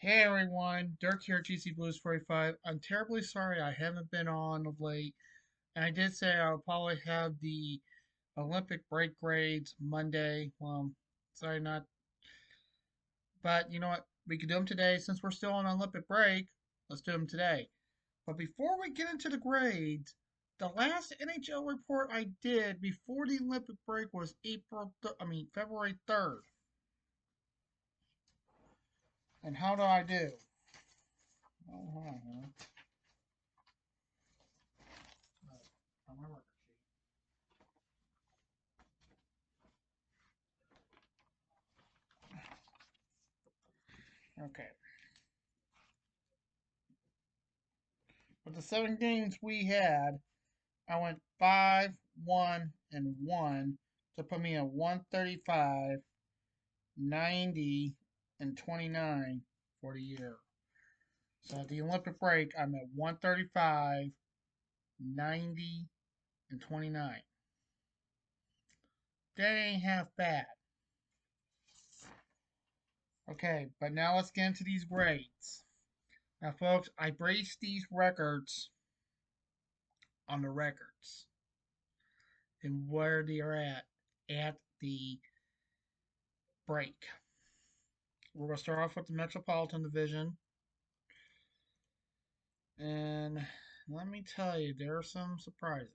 Hey everyone, Dirk here, GC Blues 45. I'm terribly sorry I haven't been on of late. And I did say I'll probably have the Olympic break grades Monday. Well, sorry not. But you know what? We can do them today since we're still on Olympic break. Let's do them today. But before we get into the grades, the last NHL report I did before the Olympic break was February 3rd. And how do I do? Oh, hold on. On my record sheet. Okay. With the 7 games we had, I went 5, 1, and 1 to put me at 135, 90, and 29 for the year. So at the Olympic break, I'm at 135, 90, and 29. That ain't half bad. Okay, but now let's get into these grades. Now, folks, I based these records on the records and where they are at the break. We're going to start off with the Metropolitan Division. And let me tell you, there are some surprises.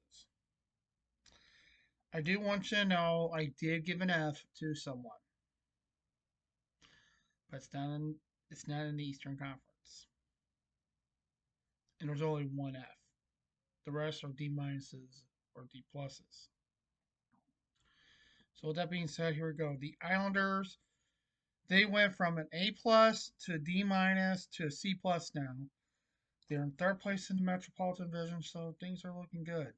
I do want you to know I did give an F to someone, but it's not in the Eastern Conference. And there's only one F. The rest are D minuses or D pluses. So with that being said, here we go. The Islanders, they went from an A plus to a D minus to a C plus now. They're in third place in the Metropolitan Division, so things are looking good.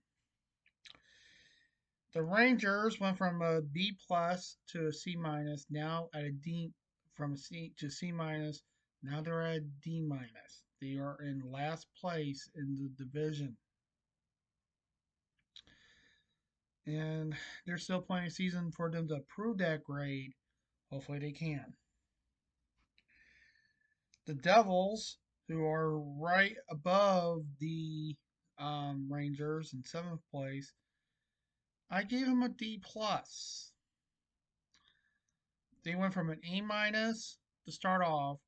The Rangers went from a B plus to a C minus, now at a D, from a C to C minus. Now they're at a D minus. They are in last place in the division. And there's still plenty of season for them to prove that grade. Hopefully they can. The Devils, who are right above the Rangers in seventh place, I gave them a D plus. They went from an A minus to start off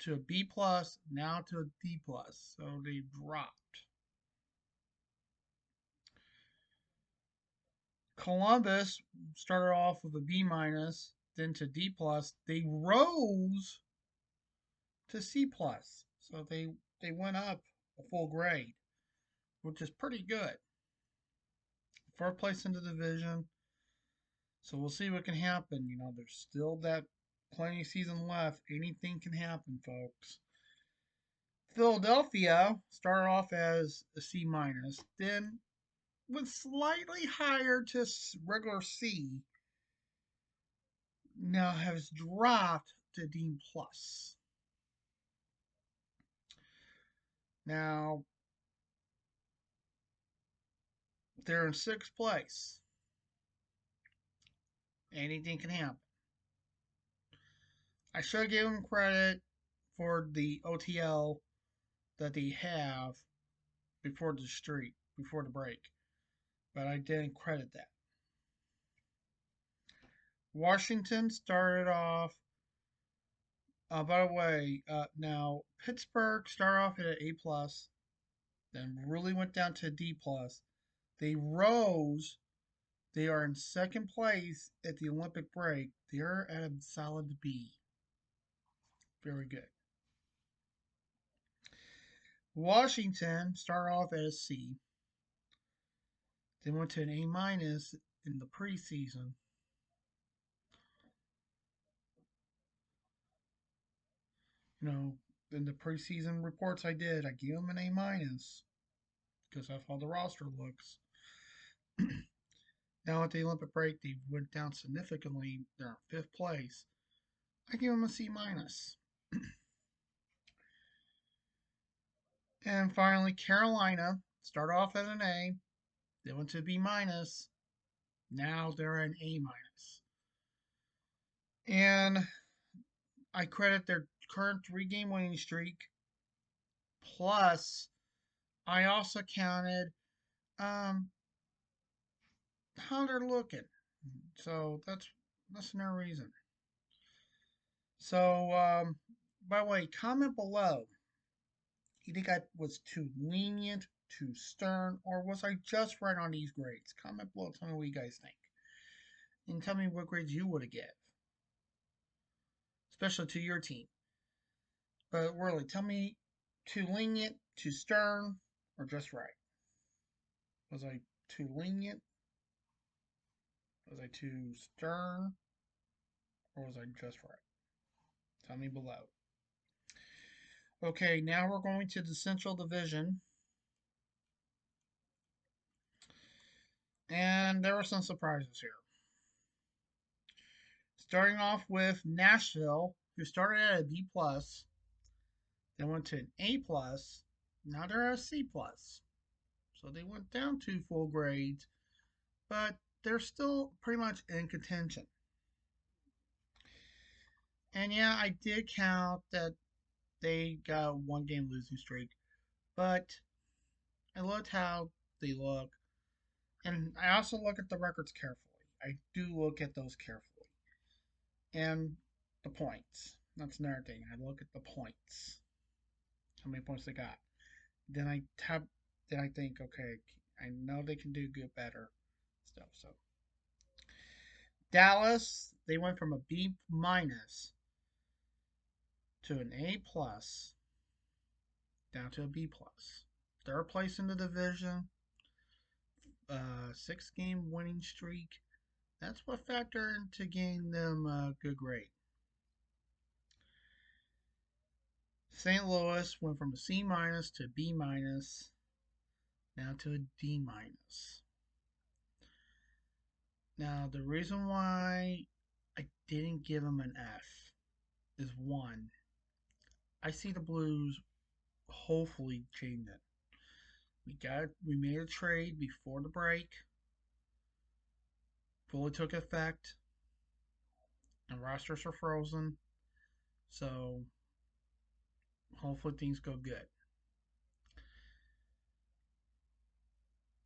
to a B plus, now to a D plus. So they dropped. Columbus started off with a B minus, then to D plus. They rose to C plus. So they went up a full grade, which is pretty good. Fourth place in the division. So we'll see what can happen. You know, there's still that plenty of season left. Anything can happen, folks. Philadelphia started off as a C minus, then went slightly higher to regular C. Now has dropped to D plus. Now they're in sixth place. Anything can happen. I should give them credit for the OTL that they have before the break, but I didn't credit that. Washington started off. By the way, now Pittsburgh started off at an A plus, then really went down to a D plus. They rose. They are in second place at the Olympic break. They're at a solid B. Very good. Washington started off at a C. They went to an A minus in the preseason. You know, in the preseason reports I did, I gave them an A minus because that's how the roster looks. Now at the Olympic break, they went down significantly. They're in fifth place. I give them a C minus. And finally, Carolina started off at an A. They went to B minus. Now they're an A minus. And I credit their current 3-game winning streak. Plus, I also counted um, how they're looking. So that's another reason. So, by the way, comment below. You think I was too lenient, too stern, or was I just right on these grades? Comment below. Tell me what you guys think, and tell me what grades you would have give, especially to your team. But really, tell me too lenient, too stern, or just right. Was I too lenient? Was I too stern? Or was I just right? Tell me below. Okay, now we're going to the Central Division. And there were some surprises here. Starting off with Nashville, who started at a B plus, then went to an A plus, now they're a C plus. So they went down 2 full grades, but they're still pretty much in contention. And yeah, I did count that they got a 1-game losing streak, but I looked how they look, and I also look at the records carefully. I do look at those carefully, and the points. That's another thing. I look at the points, how many points they got. Then I tab. Then I think, okay, I know they can do good, better stuff. So Dallas, they went from a B minus to an A plus down to a B plus. Third place in the division, 6-game winning streak. That's what factored into getting them a good grade. St. Louis went from a C minus to a B minus, now to a D minus. Now, the reason why I didn't give them an F is one, I see the Blues hopefully change it. We made a trade before the break, fully took effect, and rosters are frozen. So hopefully things go good.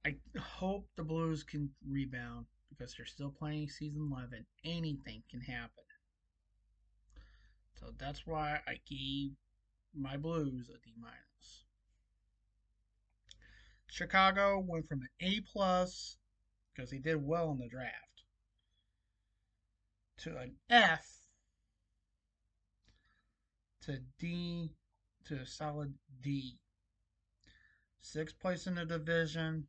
I hope the Blues can rebound because they're still playing season 11. Anything can happen. So that's why I gave my Blues a D minus. Chicago went from an A plus because he did well in the draft to an F to D to a solid D. 6th place in the division.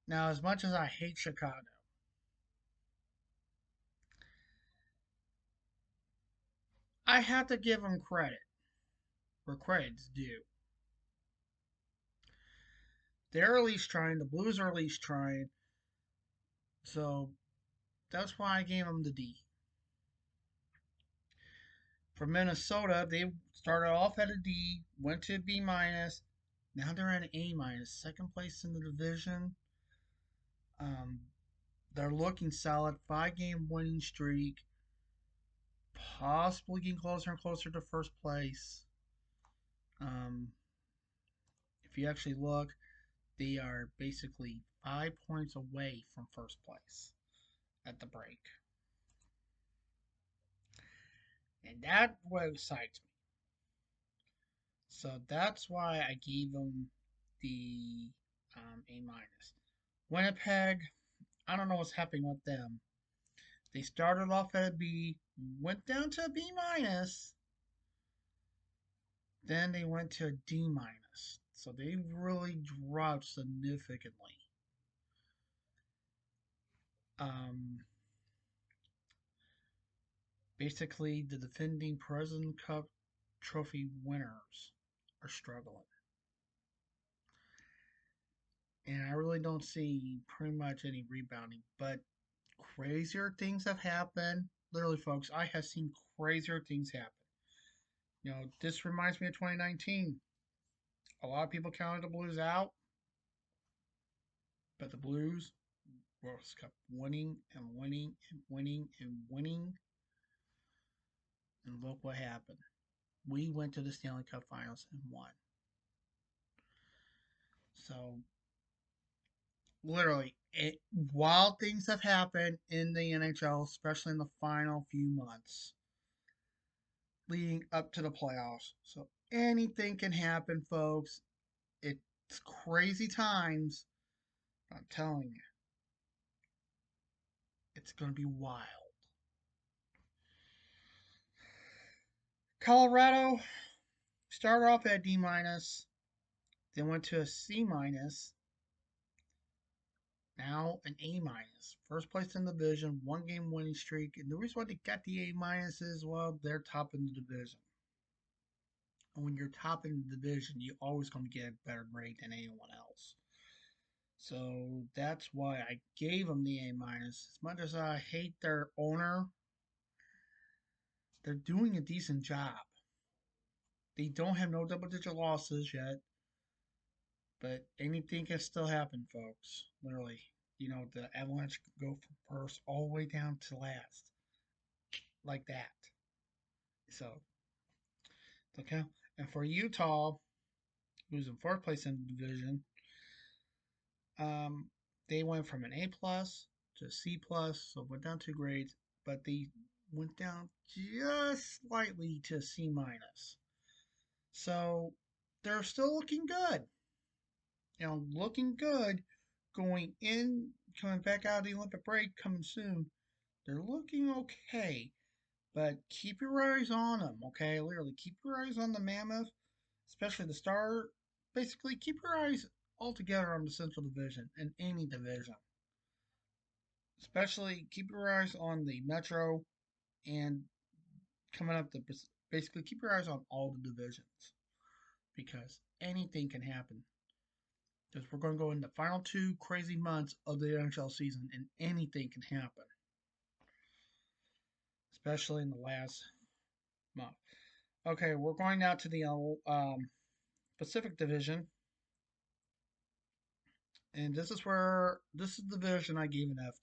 Now, as much as I hate Chicago, I have to give them credit where credit's due. They're at least trying. The Blues are at least trying. So that's why I gave them the D. For Minnesota, they started off at a D, went to a B minus. Now they're at an A minus, 2nd place in the division. Um, they're looking solid, 5-game winning streak, possibly getting closer and closer to first place. Um, if you actually look, they are basically 5 points away from first place at the break. And that what excites me. So that's why I gave them the A minus. Winnipeg, I don't know what's happening with them. They started off at a B, went down to a B minus, then they went to a D minus. So they really dropped significantly. Um, Basically, the defending President Cup trophy winners are struggling. And I really don't see pretty much any rebounding. But crazier things have happened. Literally, folks, I have seen crazier things happen. This reminds me of 2019. A lot of people counted the Blues out, but the Blues kept winning and winning and winning and winning. And look what happened. We went to the Stanley Cup Finals and won. So literally, while things have happened in the NHL, especially in the final few months leading up to the playoffs, so anything can happen, folks. It's crazy times. I'm telling you, it's going to be wild. Colorado started off at D minus, then went to a C minus, now an A minus. First place in the division, 1 game winning streak. And the reason why they got the A minus is, well, they're top in the division. And when you're top in the division, you're always going to get a better grade than anyone else. So that's why I gave them the A minus. As much as I hate their owner, they're doing a decent job. They don't have no double digit losses yet, but anything can still happen, folks. Literally, the Avalanche could go from first all the way down to last, like that. So, okay. And for Utah, who's in fourth place in the division, um, they went from an A plus to a C plus, so went down 2 grades, but they went down just slightly to C minus. So they're still looking good. Looking good going in, coming back out of the Olympic break, coming soon. They're looking okay, but keep your eyes on them, okay? Literally, keep your eyes on the Mammoth, especially the Star. Basically, keep your eyes altogether on the Central Division and any division. Especially keep your eyes on the Metro and coming up the basically keep your eyes on all the divisions because anything can happen. Because we're going to go in the final 2 crazy months of the NHL season and anything can happen, especially in the last month. Okay, we're going now to the Pacific Division, and this is the division I gave an F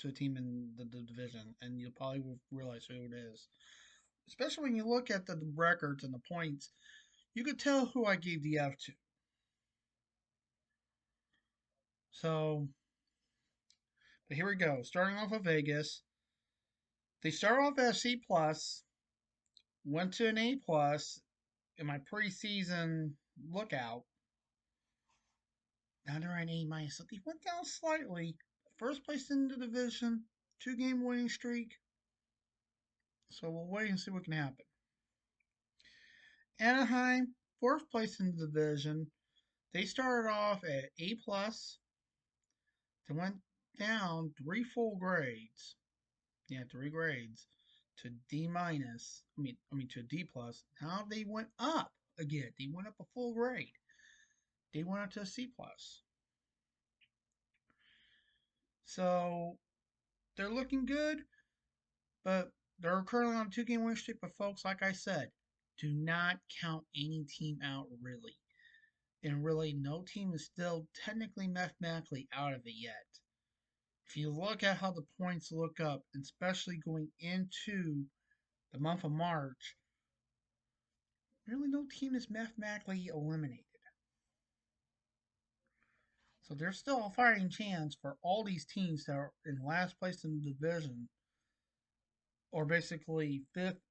to a team in the division, and you'll probably realize who it is. Especially when you look at the records and the points, you could tell who I gave the F to. So, but here we go. Starting off with Vegas, they start off as C plus, went to an A plus in my preseason lookout. Now they're an A minus, so they went down slightly. First place in the division, 2 game winning streak. So we'll wait and see what can happen. Anaheim, fourth place in the division. They started off at A plus. They went down 3 full grades. Yeah, 3 grades to D minus. I mean to D plus. Now they went up again. They went up a full grade. They went up to a C plus. So they're looking good, but they're currently on a 2 game win streak. But folks, like I said, do not count any team out really. And really, no team is still technically mathematically out of it yet. If you look at how the points look up, especially going into the month of March, really no team is mathematically eliminated. So there's still a fighting chance for all these teams that are in last place in the division, or basically fifth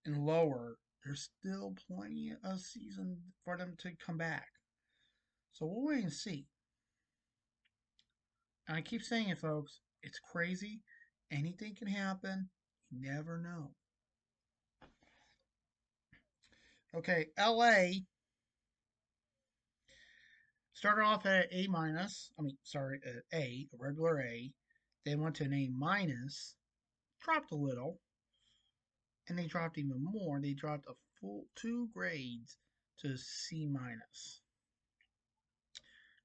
and lower. There's still plenty of season for them to come back. So we'll wait and see. And I keep saying it, folks. It's crazy. Anything can happen. You never know. Okay, LA started off at A minus. At A, a regular A. Then went to an A minus, dropped a little, and they dropped even more. They dropped a full 2 grades to C minus.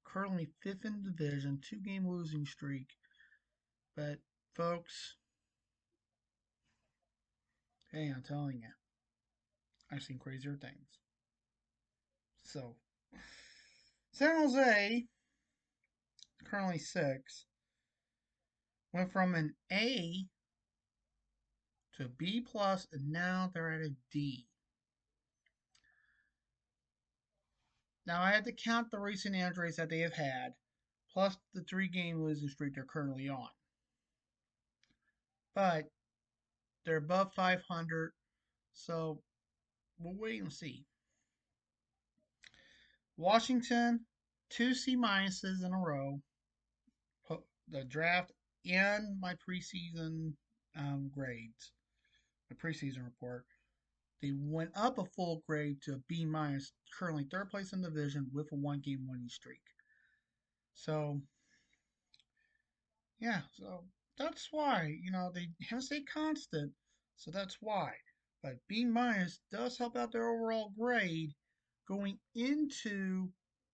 Currently fifth in the division, 2 game losing streak. But folks, hey, I'm telling you, I've seen crazier things. So San Jose, currently six, went from an A to B plus, and now they're at a D. Now I had to count the recent injuries that they have had, plus the 3-game losing streak they're currently on. But they're above 500, so we'll wait and see. Washington, 2 C minuses in a row. The draft and my preseason grades, my preseason report. They went up a full grade to a B minus, currently third place in the division with a 1-game winning streak. So yeah, so that's why they have to stay constant. So that's why. But B minus does help out their overall grade going into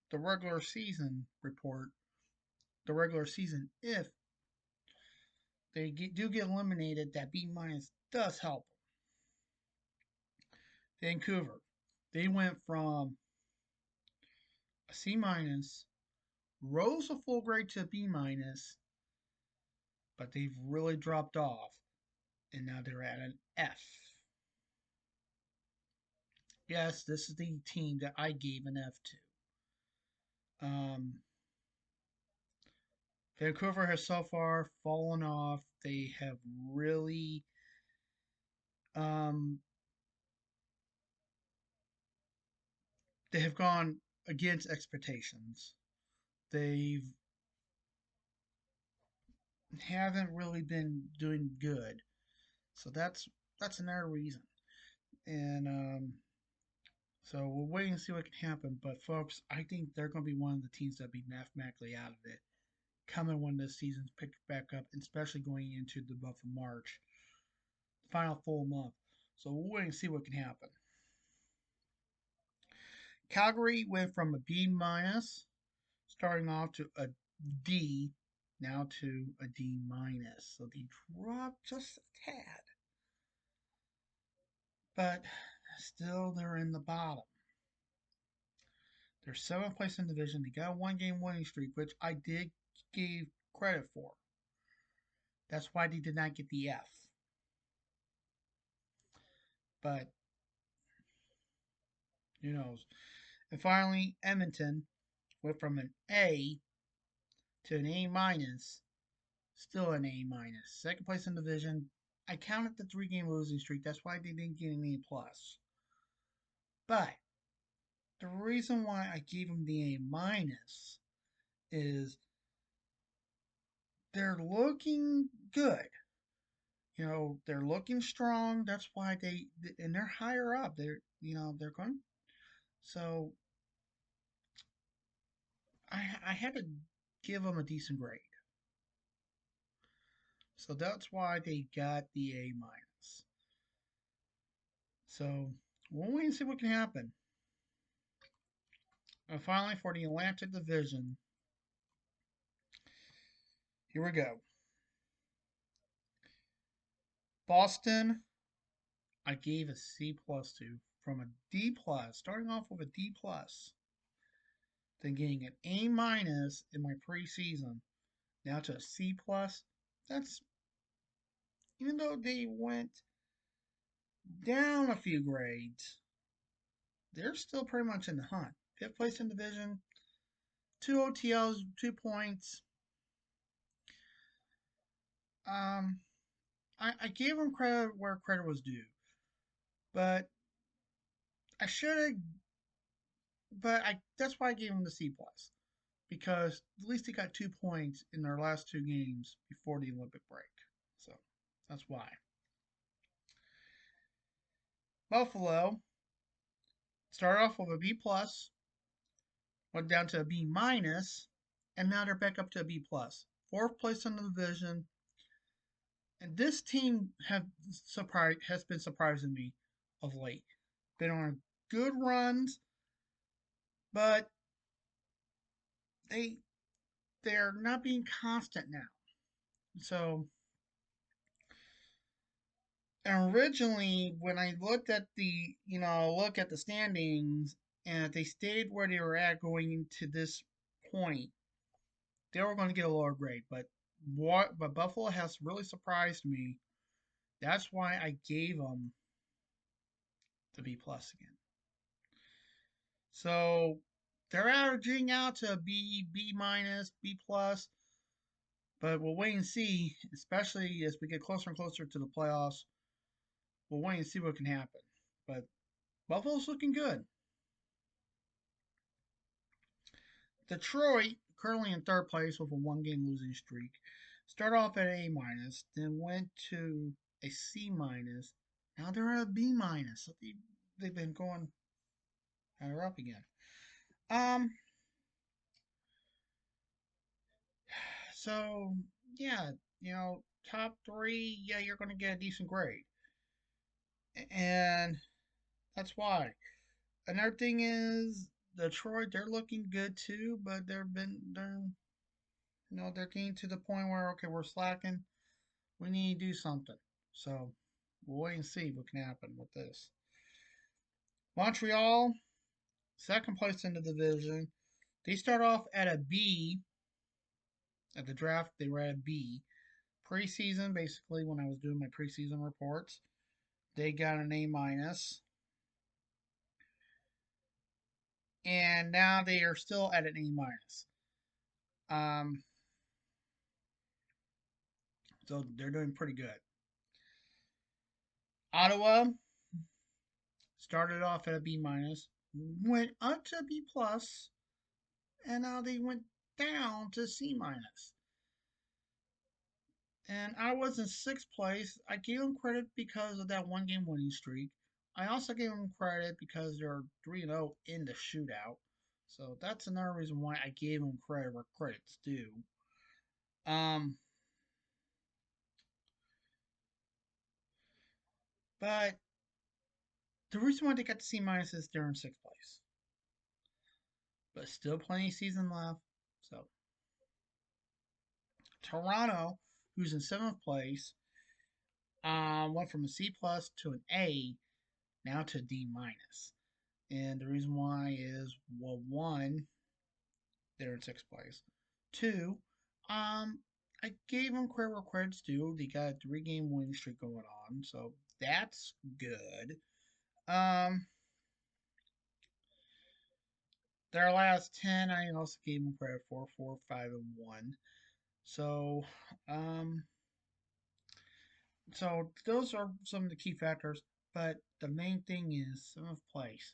the regular season report. The regular season, if do get eliminated, that B minus does help. Vancouver, they went from a C minus, rose a full grade to a B minus, but they've really dropped off, and now they're at an F. Yes, this is the team that I gave an F to. Vancouver has so far fallen off. They have really um, they have gone against expectations. They haven't really been doing good, so that's another reason. And so we'll wait and see what can happen. But folks, I think they're going to be one of the teams that be mathematically out of it coming when the season's picked back up, especially going into the month of March, final full month. So we'll wait and see what can happen. Calgary went from a B minus, starting off to a D, now to a D minus. So they dropped just a tad, but still they're in the bottom. They're 7th place in the division. They got a 1-game winning streak, which I did give credit for. That's why they did not get the F. But who knows? And finally, Edmonton went from an A to an A minus, still an A minus. 2nd place in the division. I counted the 3-game losing streak. That's why they didn't get an A plus. But the reason why I gave them the A minus is they're looking good. They're looking strong. That's why and they're higher up. They're going. So I had to give them a decent grade. So that's why they got the A minus. So we'll wait and see what can happen. And finally, for the Atlantic Division, here we go. Boston, I gave a C plus to, from a D plus, starting off with a D plus, then getting an A minus in my preseason, now to a C plus. That's even though they went down a few grades, they're still pretty much in the hunt. 5th place in division, 2 OTLs, 2 points. I gave them credit where credit was due, but I should have. But that's why I gave them the C plus, because at least they got 2 points in their last 2 games before the Olympic break. So that's why. Buffalo started off with a B plus, went down to a B minus, and now they're back up to a B plus. 4th place in the division, and this team has been surprising me of late. Been on good runs, but they're not being constant now. So originally, when I looked at the standings, and if they stayed where they were at going into this point, they were going to get a lower grade. But Buffalo has really surprised me That's why I gave them the B plus again. So they're averaging out to a B, B minus, B plus, but we'll wait and see. Especially as we get closer and closer to the playoffs, we'll wait and see what can happen. But Buffalo's looking good. Detroit, currently in third place with a one-game losing streak, start off at A minus, then went to a C minus. Now they're at a B minus. So they've been going higher up again. Um, so yeah, top three, yeah, you're gonna get a decent grade, and that's why. Another thing is Detroit, they're looking good too, but they're getting to the point where okay, we're slacking. We need to do something. So we'll wait and see what can happen with this. Montreal, second place in the division. They start off at a B at the draft. They were at a B. Preseason, basically, when I was doing my preseason reports, they got an A minus, and now they are still at an A minus. Um, so they're doing pretty good. Ottawa started off at a B minus, went up to B plus, and now they went down to C minus. And I was in sixth place. I gave them credit because of that one game winning streak. I also gave them credit because they're 3-0 in the shootout. So that's another reason why I gave them credit where credit's due. Um, but the reason why they got the C minus is they're in sixth place. But still plenty of season left. So Toronto, who's in seventh place, went from a C plus to an A, now to a D minus. And the reason why is, well, one, they're in sixth place. Two, I gave them credit where credit's due. They got a 3-game winning streak going on, so that's good. Um, their last 10, I also gave them credit for 4, 5, and 1. So, um, so those are some of the key factors. But the main thing is seventh place.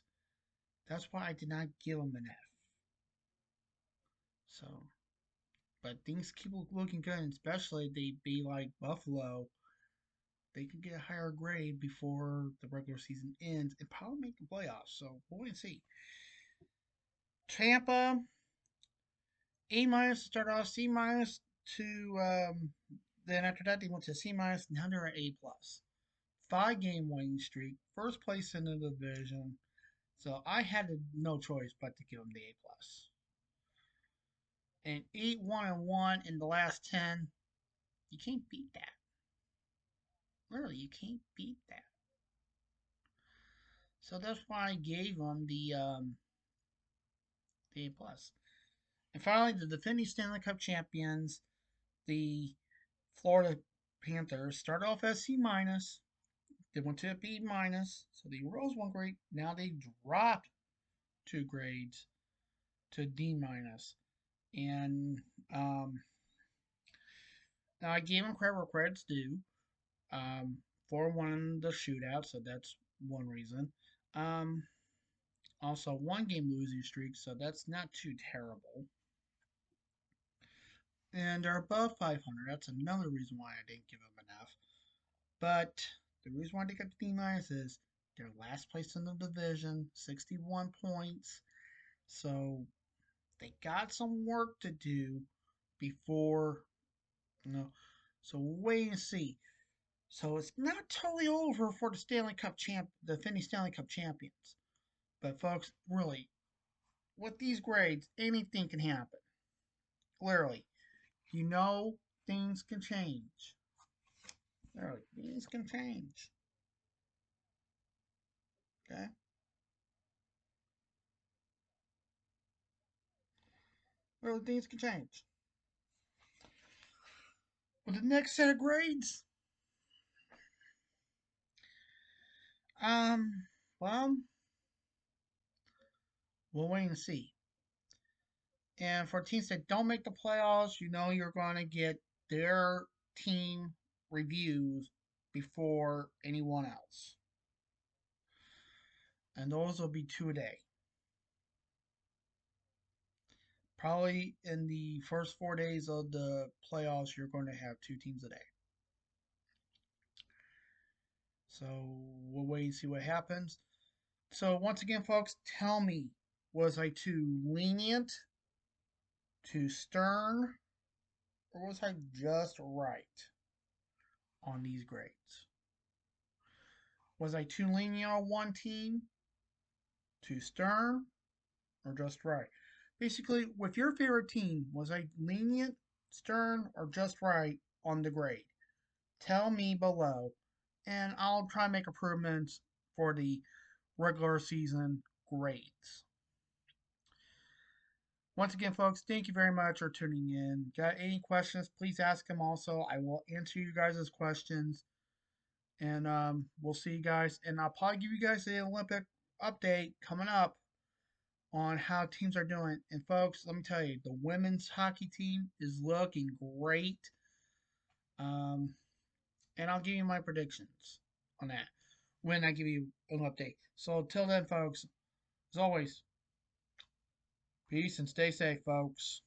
That's why I did not give them an F. So, but things keep looking good, and especially they be like Buffalo. They could get a higher grade before the regular season ends and probably make the playoffs. So we'll wait and see. Tampa, A minus to start off, C minus to then after that they went to C minus. Now they're at A plus. 5-game winning streak, first place in the division. So I had no choice but to give them the A plus. And 8-1-1 in the last 10. You can't beat that. Literally, you can't beat that. So that's why I gave them the A plus. And finally, the defending Stanley Cup champions, the Florida Panthers, started off as C minus. They went to a B minus, so they rose one grade. Now they dropped 2 grades to D minus. And now I gave them credit where credit's due. 4-1 the shootout, so that's one reason. Um, Also, 1-game losing streak, so that's not too terrible. And they're above 500. That's another reason why I didn't give them enough. But the reason why they got the D minus is they're last place in the division, 61 points. So they got some work to do before, you know. So we'll wait and see. So it's not totally over for the defending Stanley Cup champions. But folks, really, with these grades, anything can happen. Literally, things can change. Literally, things can change. Okay. Well, things can change. With the next set of grades, Um, well, we'll wait and see. And for teams that don't make the playoffs, you know you're going to get their team reviews before anyone else. And those will be two a day. Probably in the first 4 days of the playoffs, you're going to have two teams a day. So we'll wait and see what happens. So once again, folks, tell me, was I too lenient, too stern, or was I just right on these grades? Was I too lenient on one team, too stern, or just right? Basically, with your favorite team, was I lenient, stern, or just right on the grade? Tell me below, and I'll try and make improvements for the regular season grades. Once again, folks, thank you very much for tuning in. Got any questions, please ask them also. I will answer you guys' questions. And we'll see you guys. And I'll probably give you guys the Olympic update coming up on how teams are doing. And folks, let me tell you, the women's hockey team is looking great. Um, and I'll give you my predictions on that when I give you an update. So till then, folks, as always, peace and stay safe, folks.